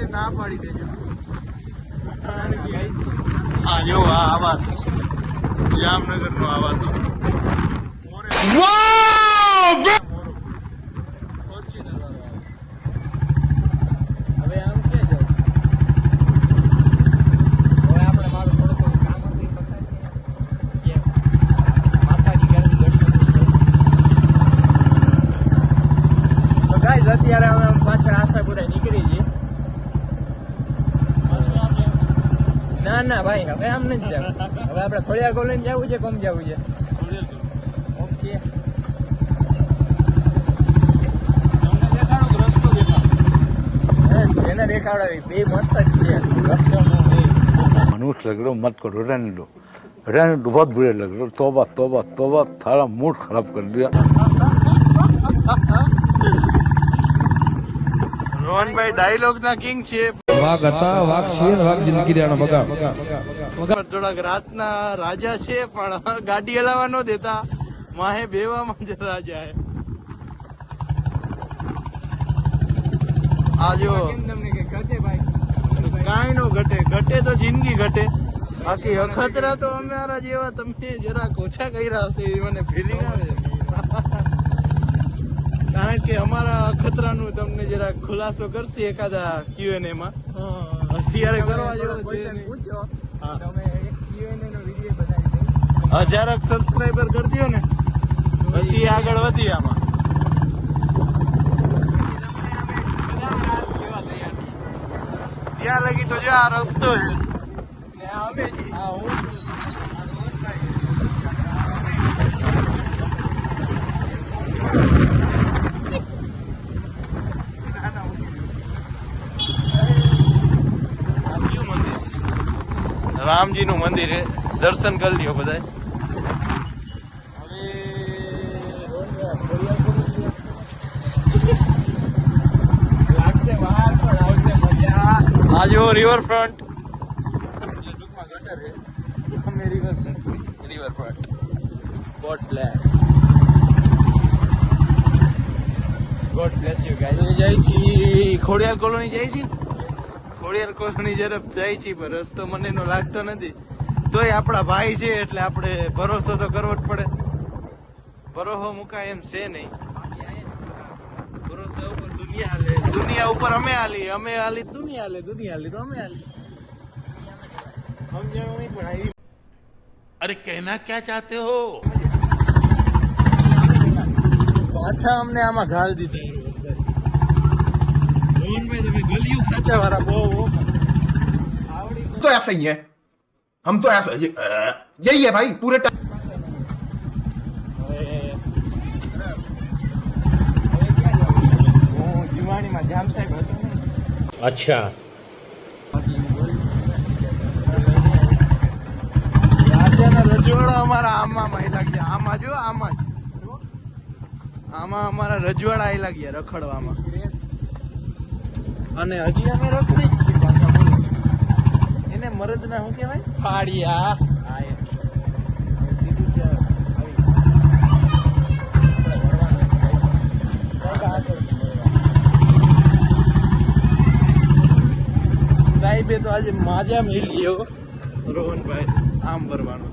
ને ના પાડી દેજો. આ જો આ આવાસ જામનગર નો આવાસ. હવે આમ ક્યાં જવું? હવે આપણે મારું થોડું કામ હતું એ પતાવીએ. માતાજી ઘરે દર્શન કરી. તો ગાઈઝ અત્યારે અમે પાછળ આશાપુરા નીકળી જઈએ. ના ના ભાઈ હવે આમ નથી જવું. હવે આપણે ખોડિયાર કોલોની જવું છે કોમ જવું છે? ઓકે જેને દેખાડો બે મસ્ત જ છે રસ્તો. मनुष्य लग रहा मत करो, रहने दो बहुत बुरे लग रहे हो. तौबा तौबा तौबा, थारा मूड खराब कर दिया. રોહનભાઈ ડાયલોગ ના કિંગ છે. વાઘ હતા, વાઘ છે, વાઘ જિંદગી દેવાનો બગાડ. થોડાક રાતના રાજા છે પણ ગાડી હલાવવા ન દેતા. માહે બેવામાં જ રાજા હે. આ જો કેમ તમને કે ઘટે ભાઈ? કાંઈ નો ઘટે. ઘટે તો જિંદગી ઘટે. બાકી અખતરા તો અમારા જેવા તમે જરાક ઓછા કર્યા હશે એ મને ફીલિંગ આવે છે. કારણ કે અમારા અખતરાનું તમને જરાક ખુલાસો કરશે એકાદા Q&A માં. અત્યારે કરવા જેવો છે ક્વેશ્ચન નહીં. પૂછો હા. તમે એક Q&A નો વિડિયો બનાવી દઉં. 1000 સબસ્ક્રાઇબર કરી દો ને પછી આગળ વધી આમાં. ત્યાં લગી તો જો આ રસ્તો છે. ને આ અમે જી. આ હું છું. રામજી નું મંદિર છે. દર્શન કરી લ્યો બધા. લાગશે બહાર પણ આવશે મજા. આ જો રિવરફ્રન્ટ. ટૂંકમાં ગટર છે. અમે riverfront. God bless. God bless you guys. જાય છીએ ખોડિયાર કોલોની જાય છે. ખોડિયાર કોલોની તરફ જાય છે પણ રસ્તો મને એનો લાગતો નથી. તોય આપણા ભાઈ છે એટલે આપણે ભરોસો તો કરવો જ પડે. ભરોસો મુકાય એમ છે નહીં. ભરોસા ઉપર દુનિયા હાલે. દુનિયા ઉપર અમે હાલી. અમે હાલી દુનિયા હાલે. દુનિયા હાલી તો અમે હાલી. સમજાણું નહીં પણ આવી. अरे कहना क्या चाहते हो? પાછા અમને આમાં ઘાલ દીધા. રોહનભાઈ તમે ગલિયું ખાચા વાળા બહુ. तो ऐसा ही है, हम तो ऐसा यही है भाई पूरे હું જુવાણીમાં જામ સાહેબ હતો ને. अच्छा રાજાના રજવાડા અમારા આમાં આયલા ગયા. આમાં જો આમાં જ. આમાં અમારા રજવાડા આયલા ગયા રખડવામાં. અને હજી અમે રખડી જ છીએ પાછા. બોલો એને મરદના શું કહેવાય? ફાડિયા. હા એ. હવે સીધું જ આવી. સાહેબે તો આજે માજા મેલી રોહનભાઈ આમ ભરવાનું.